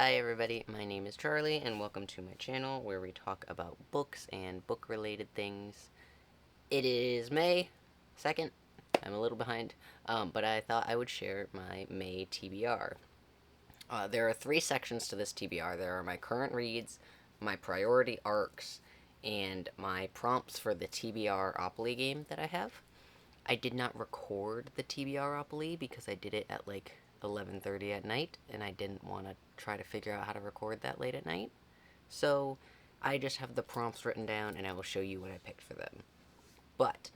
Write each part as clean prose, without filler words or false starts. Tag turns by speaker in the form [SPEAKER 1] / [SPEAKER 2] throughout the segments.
[SPEAKER 1] Hi everybody, my name is Charlie, and welcome to my channel where we talk about books and book-related things. It is May 2nd. I'm a little behind, but I thought I would share my May TBR. There are 3 sections to this TBR. There are my current reads, my priority arcs, and my prompts for the TBR Opoly game that I have. I did not record the TBR Opoly because I did it at like 11:30 at night, and I didn't want to try to figure out how to record that late at night. So I just have the prompts written down, and I will show you what I picked for them. But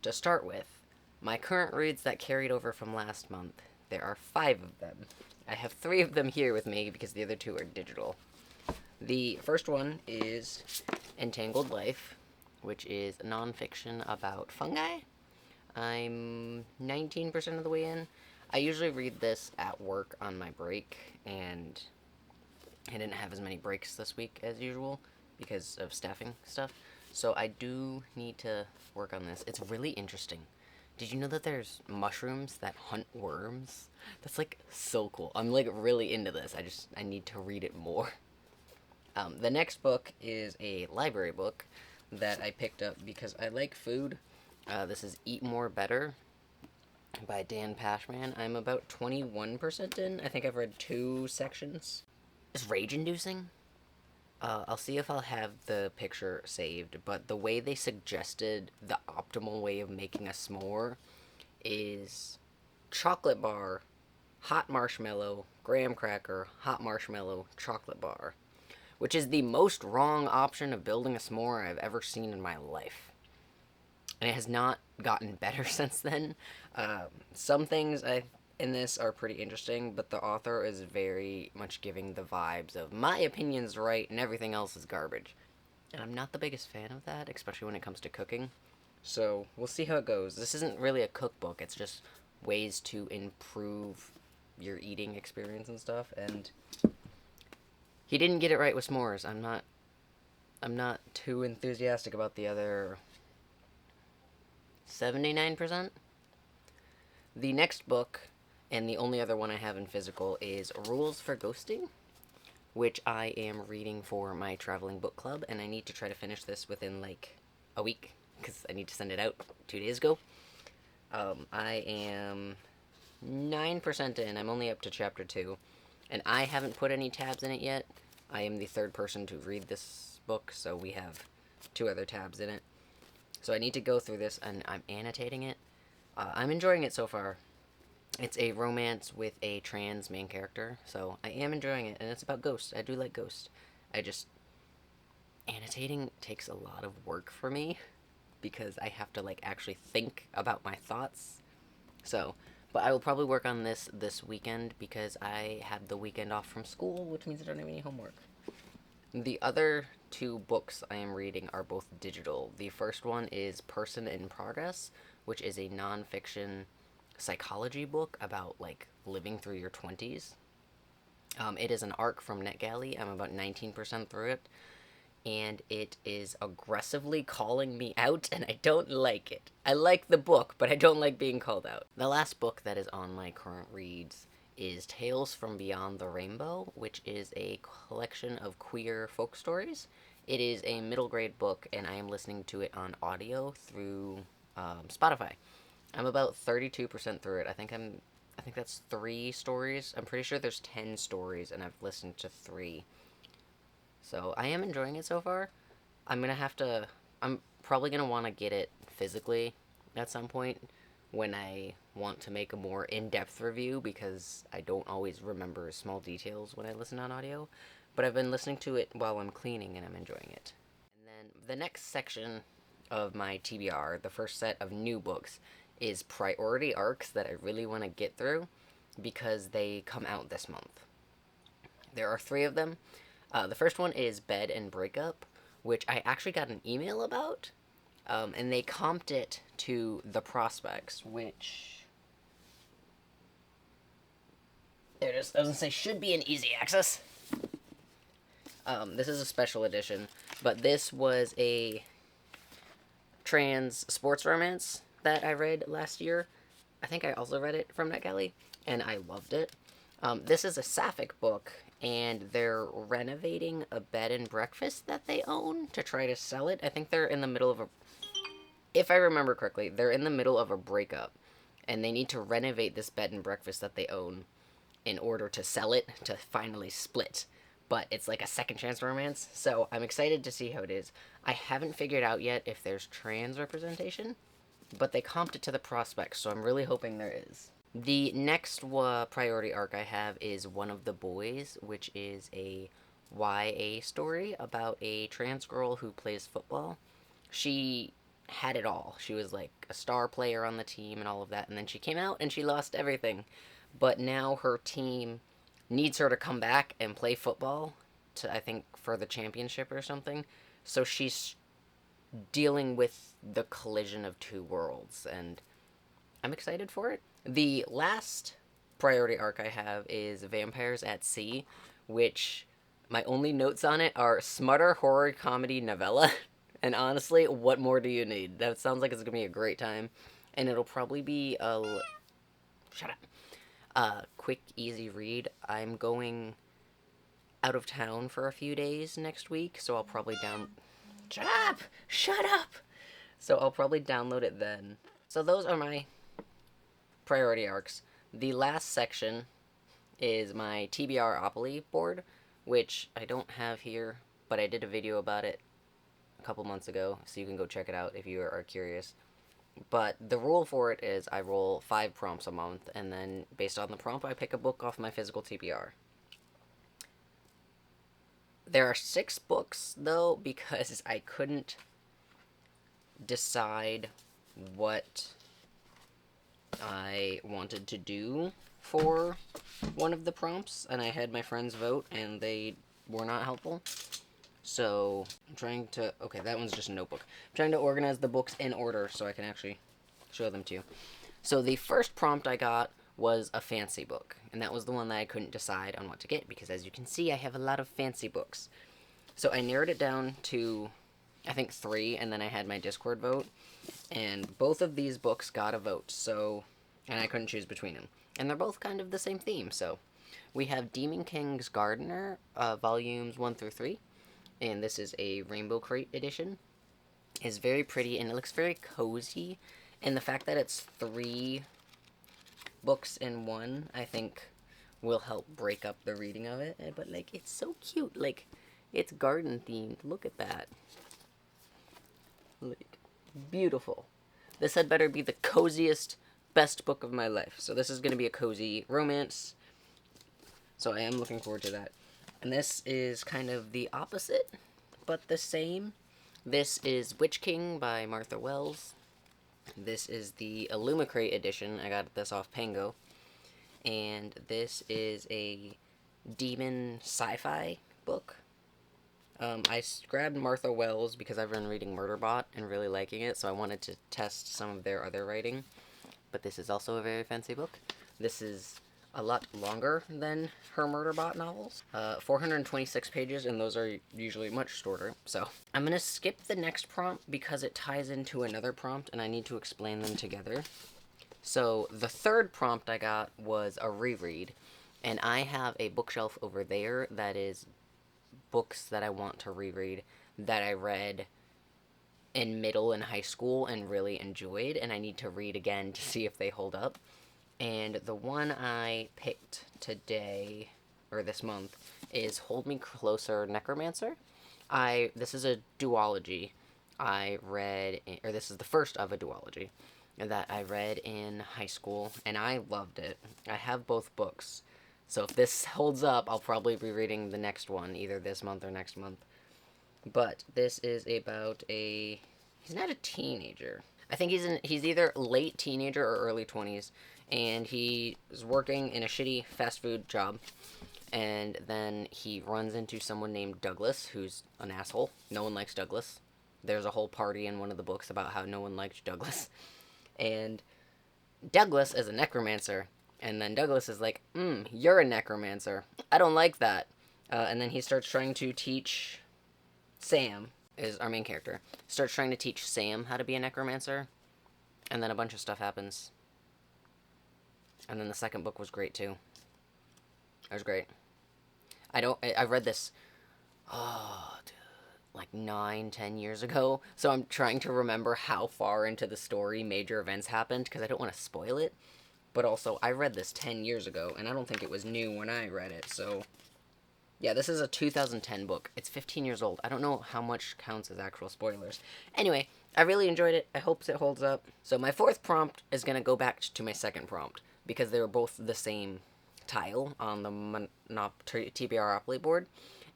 [SPEAKER 1] to start with, my current reads that carried over from last month, there are 5 of them. I have 3 of them here with me because the other 2 are digital. The first one is Entangled Life, which is nonfiction about fungi. I'm 19% of the way in. I usually read this at work on my break, and I didn't have as many breaks this week as usual because of staffing stuff. So I do need to work on this. It's really interesting. Did you know that there's mushrooms that hunt worms? That's like so cool. I'm like really into this. I need to read it more. The next book is a library book that I picked up because I like food. This is Eat More Better by Pashman. I'm about 21% in. I think I've read 2 sections. It's rage-inducing. I'll see if I'll have the picture saved, but the way they suggested the optimal way of making a s'more is chocolate bar, hot marshmallow, graham cracker, hot marshmallow, chocolate bar, which is the most wrong option of building a s'more I've ever seen in my life. And it has not gotten better since then. Some things in this are pretty interesting, but the author is very much giving the vibes of my opinion's right and everything else is garbage. And I'm not the biggest fan of that, especially when it comes to cooking. So we'll see how it goes. This isn't really a cookbook, it's just ways to improve your eating experience and stuff. And he didn't get it right with s'mores. I'm not too enthusiastic about the other 79%. The next book, and the only other one I have in physical, is Rules for Ghosting, which I am reading for my traveling book club, and I need to try to finish this within like a week because I need to send it out 2 days ago. I am 9% in. I'm only up to chapter 2, and I haven't put any tabs in it yet. I am the 3rd person to read this book, so we have 2 other tabs in it. So I need to go through this, and I'm annotating it. I'm enjoying it so far. It's a romance with a trans main character, so I am enjoying it, and it's about ghosts. I do like ghosts. Annotating takes a lot of work for me, because I have to, like, actually think about my thoughts. So, but I will probably work on this weekend, because I have the weekend off from school, which means I don't have any homework. The other 2 books I am reading are both digital. The first one is Person in Progress, which is a nonfiction psychology book about, like, living through your 20s. It is an arc from NetGalley. I'm about 19% through it, and it is aggressively calling me out, and I don't like it. I like the book, but I don't like being called out. The last book that is on my current reads is Tales from Beyond the Rainbow, which is a collection of queer folk stories. It is a middle grade book, and I am listening to it on audio through Spotify. I'm about 32% through it. I think that's 3 stories. I'm pretty sure there's 10 stories, and I've listened to 3. So I am enjoying it so far. I'm probably gonna want to get it physically at some point when I want to make a more in-depth review, because I don't always remember small details when I listen on audio, but I've been listening to it while I'm cleaning, and I'm enjoying it. And then the next section of my TBR, the first set of new books, is priority arcs that I really want to get through, because they come out this month. There are 3 of them. The first one is Bed and Breakup, which I actually got an email about, and they comped it to The Prospects, which, there it is. I was going to say, should be an easy access. This is a special edition, but this was a trans sports romance that I read last year. I think I also read it from NetGalley, and I loved it. This is a sapphic book, and they're renovating a bed and breakfast that they own to try to sell it. I think they're in the middle of a, if I remember correctly, they're in the middle of a breakup, and they need to renovate this bed and breakfast that they own in order to sell it to finally split. But it's like a second chance romance, so I'm excited to see how it is. I haven't figured out yet if there's trans representation, but they comped it to the prospects, so I'm really hoping there is. The next priority arc I have is One of the Boys, which is a YA story about a trans girl who plays football. She had it all. She was like a star player on the team and all of that, and then she came out and she lost everything. But now her team needs her to come back and play football to, I think, for the championship or something. So she's dealing with the collision of two worlds, and I'm excited for it. The last priority arc I have is Vampires at Sea, which my only notes on it are smarter horror comedy novella. And honestly, what more do you need? That sounds like it's gonna be a great time, and it'll probably be a shut up, a quick, easy read. I'm going out of town for a few days next week, so I'll probably shut up, shut up. So I'll probably download it then. So those are my priority arcs. The last section is my TBR Opoly board, which I don't have here, but I did a video about it a couple months ago, so you can go check it out if you are curious. But the rule for it is I roll 5 prompts a month, and then based on the prompt, I pick a book off my physical TBR. There are 6 books, though, because I couldn't decide what I wanted to do for one of the prompts, and I had my friends vote, and they were not helpful. So, I'm trying to... Okay, that one's just a notebook. I'm trying to organize the books in order so I can actually show them to you. So, the first prompt I got was a fancy book, and that was the one that I couldn't decide on what to get, because as you can see, I have a lot of fancy books. So, I narrowed it down to, I think, 3, and then I had my Discord vote, and both of these books got a vote, so... And I couldn't choose between them. And they're both kind of the same theme, so... We have Demon King's Gardener, volumes 1 through 3. And this is a Rainbow Crate edition. It's very pretty, and it looks very cozy. And the fact that it's 3 books in one, I think, will help break up the reading of it. But, like, it's so cute. Like, it's garden-themed. Look at that. Like, beautiful. This had better be the coziest, best book of my life. So this is going to be a cozy romance. So I am looking forward to that. And this is kind of the opposite, but the same. This is Witch King by Martha Wells. This is the Illumicrate edition. I got this off Pango. And this is a demon sci-fi book. I grabbed Martha Wells because I've been reading Murderbot and really liking it, so I wanted to test some of their other writing. But this is also a very fancy book. This is a lot longer than her Murderbot novels. 426 pages, and those are usually much shorter. So I'm going to skip the next prompt because it ties into another prompt, and I need to explain them together. So the third prompt I got was a reread, and I have a bookshelf over there that is books that I want to reread that I read in middle and high school and really enjoyed, and I need to read again to see if they hold up. And the one I picked today, or this month, is Hold Me Closer, Necromancer. This is a duology I read, or this is the first of a duology that I read in high school, and I loved it. I have both books, so if this holds up, I'll probably be reading the next one, either this month or next month. But this is about he's not a teenager. I think he's either late teenager or early 20s, and he is working in a shitty fast food job, and then he runs into someone named Douglas, who's an asshole. No one likes Douglas. There's a whole party in one of the books about how no one liked Douglas. And Douglas is a necromancer, and then Douglas is like, you're a necromancer. I don't like that. And then he starts trying to teach Sam, is our main character, starts trying to teach Sam how to be a necromancer, and then a bunch of stuff happens. And then the second book was great, too. It was great. I read this, oh, like 9, 10 years ago, so I'm trying to remember how far into the story major events happened, because I don't want to spoil it. But also, I read this 10 years ago, and I don't think it was new when I read it, so... Yeah, this is a 2010 book. It's 15 years old. I don't know how much counts as actual spoilers. Anyway, I really enjoyed it. I hope it holds up. So my fourth prompt is going to go back to my second prompt, because they were both the same tile on the TBR Monopoly board,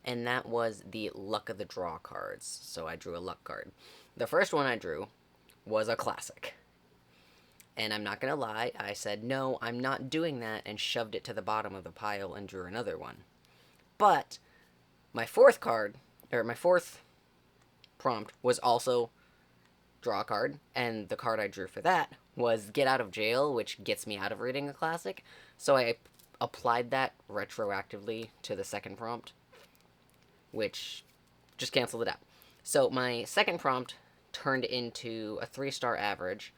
[SPEAKER 1] and that was the Luck of the Draw cards. So I drew a luck card. The first one I drew was a classic. And I'm not going to lie, I said, no, I'm not doing that, and shoved it to the bottom of the pile and drew another one. But my fourth prompt was also draw a card, and the card I drew for that was Get Out of Jail, which gets me out of reading a classic. So I applied that retroactively to the second prompt, which just canceled it out. So my second prompt turned into a 3-star average,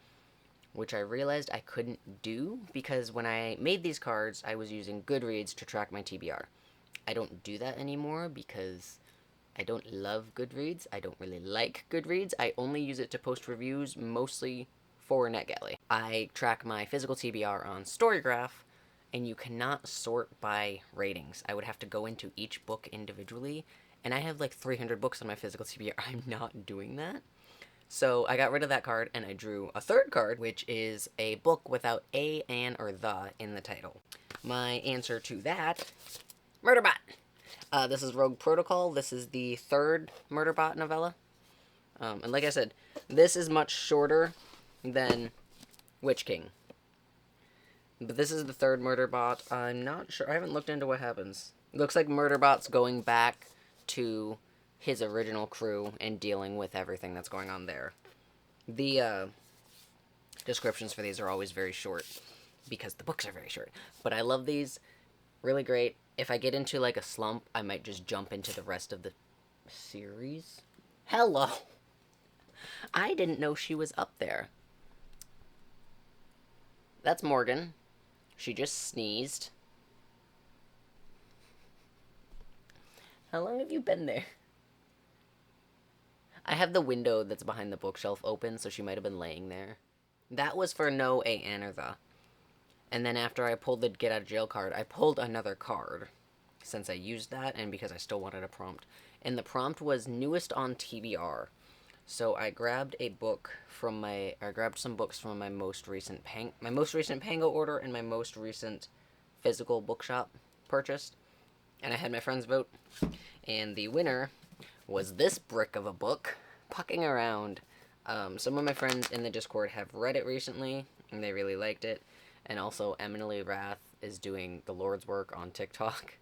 [SPEAKER 1] which I realized I couldn't do because when I made these cards, I was using Goodreads to track my TBR. I don't do that anymore because I don't love Goodreads. I don't really like Goodreads. I only use it to post reviews, mostly for NetGalley. I track my physical TBR on Storygraph, and you cannot sort by ratings. I would have to go into each book individually, and I have like 300 books on my physical TBR. I'm not doing that. So I got rid of that card, and I drew a third card, which is a book without a, an, or the in the title. My answer to that, Murderbot. This is Rogue Protocol. This is the third Murderbot novella. And like I said, this is much shorter than Witch King. But this is the third Murderbot. I'm not sure. I haven't looked into what happens. It looks like Murderbot's going back to his original crew and dealing with everything that's going on there. The descriptions for these are always very short because the books are very short. But I love these. Really great. If I get into like a slump, I might just jump into the rest of the series. Hello! I didn't know she was up there. That's Morgan. She just sneezed. How long have you been there? I have the window that's behind the bookshelf open, so she might have been laying there. That was for no, a, an, or the. And then after I pulled the Get Out of Jail card, I pulled another card, since I used that, and because I still wanted a prompt. And the prompt was newest on TBR. So I grabbed some books from my most recent Pango order and my most recent physical bookshop purchased. And I had my friends vote. And the winner was this brick of a book, Pucking Around. Some of my friends in the Discord have read it recently, and they really liked it. And also, Emily Rath is doing the Lord's work on TikTok,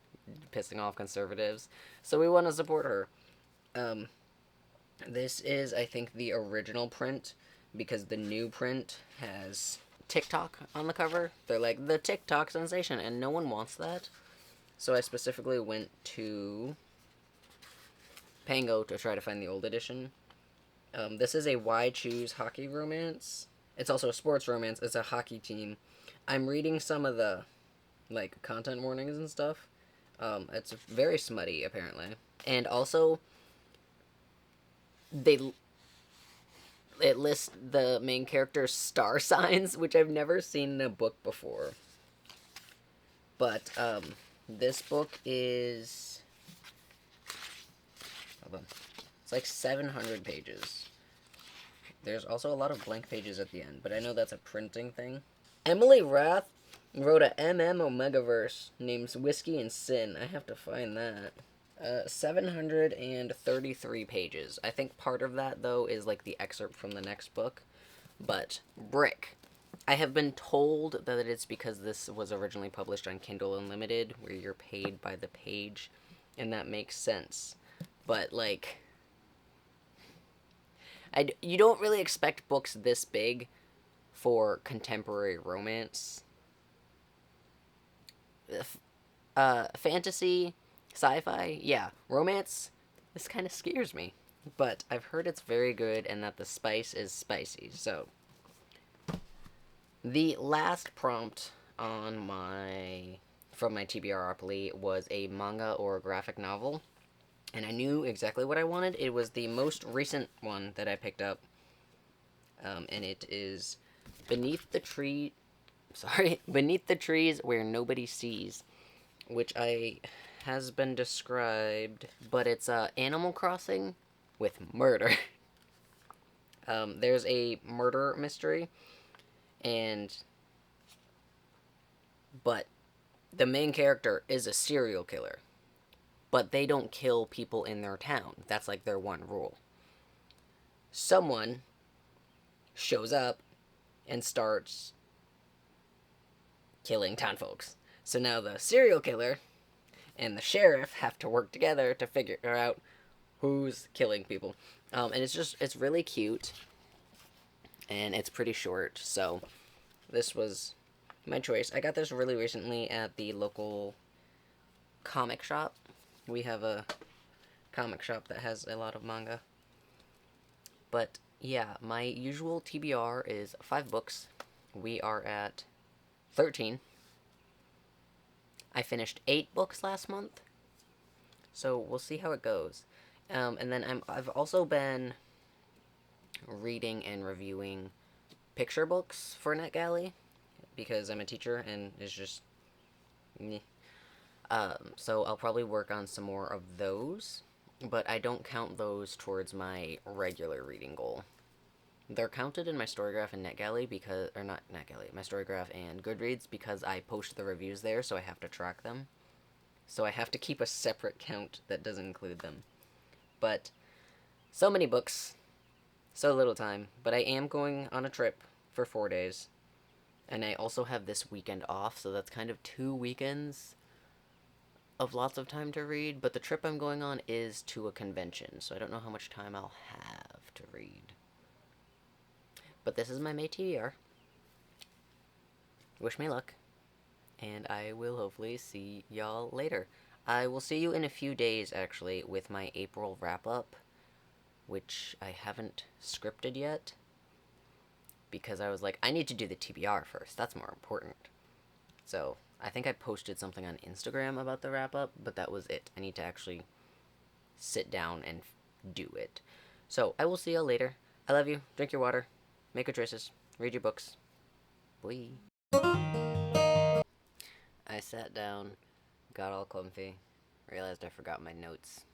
[SPEAKER 1] pissing off conservatives. So we want to support her. This is, I think, the original print, because the new print has TikTok on the cover. They're like, the TikTok sensation, and no one wants that. So I specifically went to Pango to try to find the old edition. This is a Why Choose Hockey romance. It's also a sports romance. It's a hockey team. I'm reading some of the, like, content warnings and stuff. It's very smutty, apparently. And also, it lists the main character's star signs, which I've never seen in a book before. But, this book is... Hold on. It's like 700 pages. There's also a lot of blank pages at the end, but I know that's a printing thing. Emily Rath wrote a Omegaverse named Whiskey and Sin. I have to find that. 733 pages. I think part of that, though, is like the excerpt from the next book. But, Brick. I have been told that it's because this was originally published on Kindle Unlimited, where you're paid by the page, and that makes sense. But, like, you don't really expect books this big for contemporary romance. Fantasy, sci-fi, yeah. Romance, this kind of scares me. But I've heard it's very good and that the spice is spicy, so. The last prompt on my from my TBR was a manga or a graphic novel, and I knew exactly what I wanted. It was the most recent one that I picked up, and it is Beneath the Tree. Sorry, Beneath the Trees Where Nobody Sees, which has been described, but it's Animal Crossing with murder. There's a murder mystery, but the main character is a serial killer, but they don't kill people in their town. That's like their one rule. Someone shows up and starts killing town folks. So now the serial killer and the sheriff have to work together to figure out who's killing people. And it's really cute, and it's pretty short, so this was my choice. I got this really recently at the local comic shop. We have a comic shop that has a lot of manga. But yeah, my usual TBR is 5 books. We are at 13. I finished 8 books last month, so we'll see how it goes. And then I've also been reading and reviewing picture books for NetGalley, because I'm a teacher and it's just meh. So I'll probably work on some more of those, but I don't count those towards my regular reading goal. They're counted in my Storygraph and NetGalley because, or not NetGalley, my Storygraph and Goodreads, because I post the reviews there, so I have to track them. So I have to keep a separate count that doesn't include them. But so many books, so little time. But I am going on a trip for 4 days, and I also have this weekend off, so that's kind of 2 weekends of lots of time to read. But the trip I'm going on is to a convention, so I don't know how much time I'll have to read. But this is my May TBR. Wish me luck, and I will hopefully see y'all later. I will see you in a few days, actually, with my April wrap-up, which I haven't scripted yet, because I was like, I need to do the TBR first. That's more important. So I think I posted something on Instagram about the wrap-up, but that was it. I need to actually sit down and do it. So I will see y'all later. I love you. Drink your water. Make good choices. Read your books. Bye. I sat down, got all comfy, realized I forgot my notes.